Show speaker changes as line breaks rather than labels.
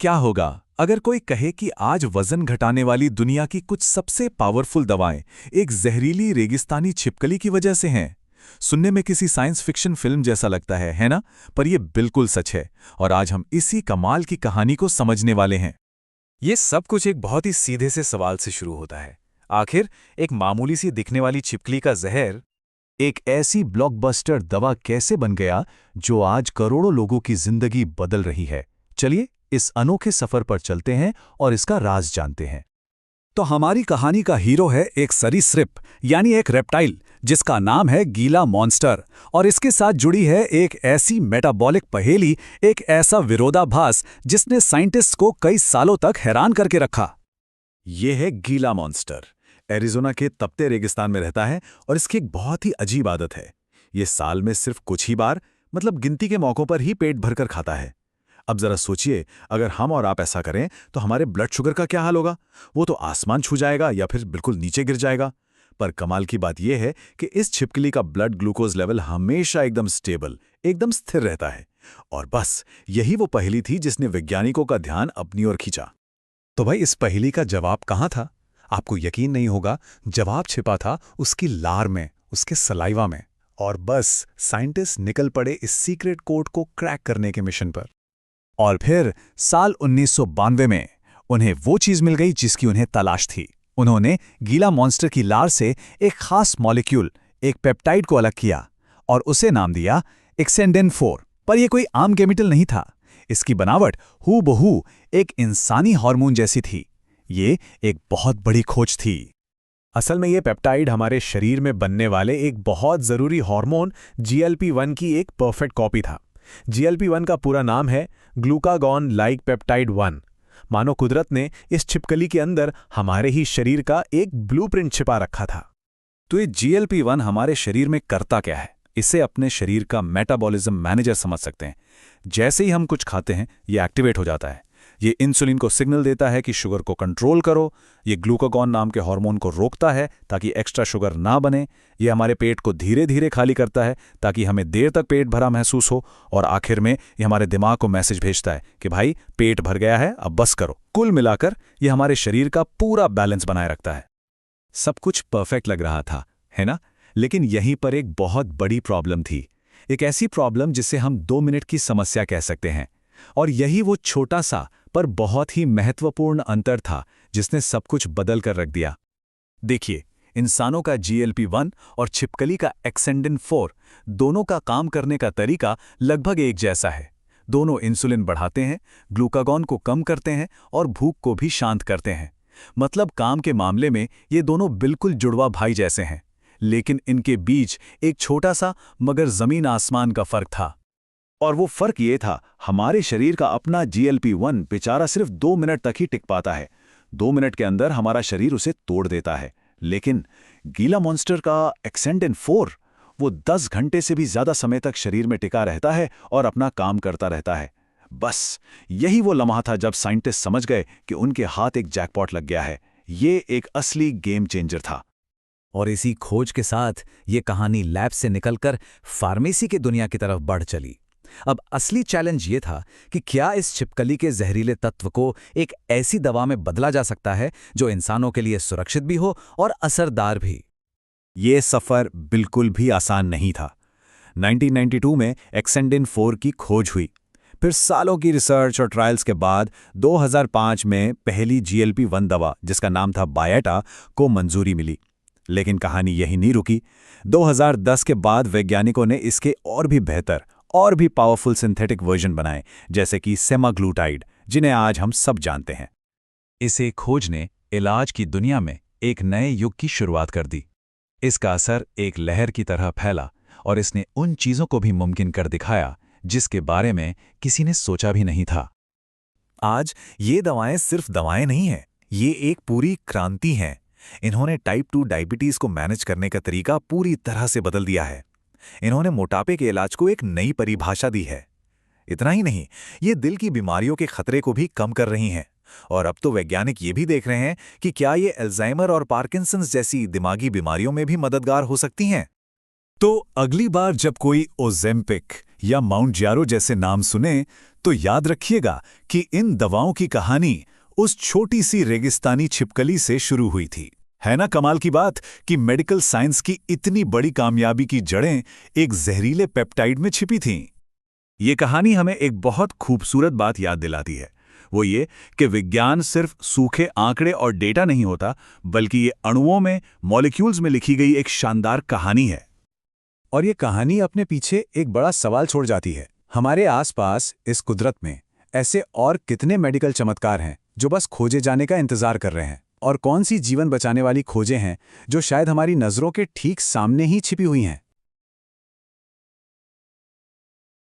क्या होगा अगर कोई कहे कि आज वजन घटाने वाली दुनिया की कुछ सबसे पावरफुल दवाएं एक जहरीली रेगिस्तानी छिपकली की वजह से हैं? सुनने में किसी साइंस फिक्शन फिल्म जैसा लगता है ना? पर यह बिल्कुल सच है और आज हम इसी कमाल की कहानी को समझने वाले हैं।
ये सब कुछ एक बहुत ही सीधे से सवाल से शुरू होता है। आखिर एक मामूली सी दिखने वाली छिपकली का जहर
एक ऐसी ब्लॉकबस्टर दवा कैसे बन गया जो आज करोड़ों लोगों की जिंदगी बदल रही है? चलिए इस अनोखे सफर पर चलते हैं और इसका राज जानते हैं।
तो हमारी कहानी का हीरो है एक सरीसृप यानी एक रेप्टाइल जिसका नाम है गीला मॉन्स्टर, और इसके साथ जुड़ी है एक ऐसी मेटाबॉलिक पहेली, एक ऐसा विरोधाभास जिसने साइंटिस्ट्स को कई सालों तक हैरान करके रखा।
ये है गीला मॉन्स्टर। एरिज़ोना के तपते रेगिस्तान में रहता है और इसकी एक बहुत ही अजीब आदत है। ये साल में सिर्फ कुछ ही बार, मतलब गिनती के मौकों पर ही पेट भरकर खाता है। अब जरा सोचिए, अगर हम और आप ऐसा करें तो हमारे ब्लड शुगर का क्या हाल होगा? वो तो आसमान छू जाएगा या फिर बिल्कुल नीचे गिर जाएगा। पर कमाल की बात यह है कि इस छिपकली का ब्लड ग्लूकोज लेवल हमेशा एकदम स्टेबल, एकदम स्थिर रहता है। और बस यही वो पहेली थी जिसने वैज्ञानिकों का ध्यान अपनी ओर खींचा।
तो भाई, इस पहेली का जवाब कहाँ था? आपको यकीन नहीं होगा, जवाब छिपा था उसकी लार में, उसके सलाइवा में। और बस साइंटिस्ट निकल पड़े इस सीक्रेट कोड को क्रैक करने के मिशन पर।
और फिर साल 1992 में उन्हें वो चीज मिल गई जिसकी उन्हें तलाश थी। उन्होंने गीला मॉन्स्टर की लार से एक खास मॉलिक्यूल, एक पेप्टाइड को अलग किया और उसे नाम दिया एक्सेंडेन 4। पर यह कोई आम केमिकल नहीं था। इसकी बनावट हूबहू एक इंसानी हार्मोन जैसी थी। ये एक बहुत बड़ी खोज थी।
असल में ये पेप्टाइड हमारे शरीर में बनने वाले एक बहुत ज़रूरी हार्मोन GLP-1 की एक परफेक्ट कॉपी था। GLP-1 का पूरा नाम है ग्लूकागॉन लाइक पेप्टाइड 1। मानो कुदरत ने इस छिपकली के अंदर हमारे ही शरीर का एक ब्लूप्रिंट छिपा रखा था।
तो ये GLP-1 हमारे शरीर में करता क्या है? इसे अपने शरीर का मेटाबॉलिज्म मैनेजर समझ सकते हैं। जैसे ही हम कुछ खाते हैं, ये एक्टिवेट हो जाता है। ये इंसुलिन को सिग्नल देता है कि शुगर को कंट्रोल करो। ये ग्लूकागॉन नाम के हार्मोन को रोकता है ताकि एक्स्ट्रा शुगर ना बने। ये हमारे पेट को धीरे धीरे खाली करता है ताकि हमें देर तक पेट भरा महसूस हो। और आखिर में ये हमारे दिमाग को मैसेज भेजता है कि भाई पेट भर गया है, अब बस करो। कुल मिलाकर ये हमारे शरीर का पूरा बैलेंस बनाए रखता है। सब कुछ परफेक्ट लग रहा था, है ना? लेकिन यहीं पर एक बहुत बड़ी प्रॉब्लम थी। एक ऐसी प्रॉब्लम जिसे हम 2 मिनट की समस्या कह सकते हैं। और यही वो छोटा सा पर बहुत ही महत्वपूर्ण अंतर था जिसने सब कुछ बदल कर रख दिया। देखिए, इंसानों का GLP-1 और छिपकली का एक्सेंडेन 4 दोनों का काम करने का तरीका लगभग एक जैसा है। दोनों इंसुलिन बढ़ाते हैं, ग्लूकागॉन को कम करते हैं और भूख को भी शांत करते हैं। मतलब काम के मामले में ये दोनों बिल्कुल जुड़वा भाई जैसे हैं। लेकिन इनके बीच एक छोटा सा मगर जमीन आसमान का फर्क था। और वो फर्क ये था, हमारे शरीर का अपना GLP-1 बेचारा सिर्फ 2 मिनट तक ही टिक पाता है। 2 मिनट के अंदर हमारा शरीर उसे तोड़ देता है। लेकिन गीला मॉन्स्टर का एक्सेंडेन 4 वो 10 घंटे से भी ज्यादा समय तक शरीर में टिका रहता है और अपना काम करता रहता है। बस यही वो लम्हा था जब साइंटिस्ट समझ गए कि उनके हाथ एक जैकपॉट लग गया है। ये एक असली गेम चेंजर था।
और इसी खोज के साथ ये कहानी लैब से निकलकर फार्मेसी की दुनिया की तरफ बढ़ चली। अब असली चैलेंज ये था कि क्या इस छिपकली के जहरीले तत्व को एक ऐसी दवा में बदला जा सकता है जो इंसानों के लिए सुरक्षित भी हो और असरदार भी।
ये सफ़र बिल्कुल भी आसान नहीं था। 1992 में एक्सेंडेन 4 की खोज हुई। फिर सालों की रिसर्च और ट्रायल्स के बाद 2005 में पहली GLP-1 दवा, जिसका नाम था बायटा, को मंजूरी मिली। लेकिन कहानी यही नहीं रुकी। 2010 के बाद वैज्ञानिकों ने इसके और भी बेहतर और भी पावरफुल सिंथेटिक वर्जन बनाए, जैसे कि सेमाग्लूटाइड, जिन्हें आज हम सब जानते हैं।
इसे खोज ने इलाज की दुनिया में एक नए युग की शुरुआत कर दी। इसका असर एक लहर की तरह फैला और इसने उन चीजों को भी मुमकिन कर दिखाया जिसके बारे में किसी ने सोचा भी नहीं था।
आज ये दवाएं सिर्फ दवाएं नहीं हैं, ये एक पूरी क्रांति हैं। इन्होंने टाइप 2 डायबिटीज को मैनेज करने का तरीका पूरी तरह से बदल दिया है। इन्होंने मोटापे के इलाज को एक नई परिभाषा दी है। इतना ही नहीं, ये दिल की बीमारियों के खतरे को भी कम कर रही हैं। और अब तो वैज्ञानिक ये भी देख रहे हैं कि क्या ये अल्जाइमर और पार्किंसंस जैसी दिमागी बीमारियों में भी मददगार हो सकती हैं।
तो अगली बार जब कोई ओजेम्पिक या माउंट जारो जैसे नाम सुने
तो याद रखिएगा कि इन दवाओं की कहानी उस छोटी सी रेगिस्तानी छिपकली से शुरू हुई थी। है ना कमाल की बात कि मेडिकल साइंस की इतनी बड़ी कामयाबी की जड़ें एक जहरीले पेप्टाइड में छिपी थीं। ये कहानी हमें एक बहुत खूबसूरत बात याद दिलाती है, वो ये कि विज्ञान सिर्फ सूखे आंकड़े और डेटा नहीं होता, बल्कि ये अणुओं में, मॉलिक्यूल्स में लिखी गई एक शानदार कहानी है।
और ये कहानी अपने पीछे एक बड़ा सवाल छोड़ जाती है। हमारे आसपास इस कुदरत में ऐसे और कितने मेडिकल चमत्कार हैं जो बस खोजे जाने का इंतजार कर रहे हैं, और कौन सी जीवन बचाने वाली खोजें हैं जो शायद हमारी नज़रों के ठीक सामने ही छिपी हुई हैं।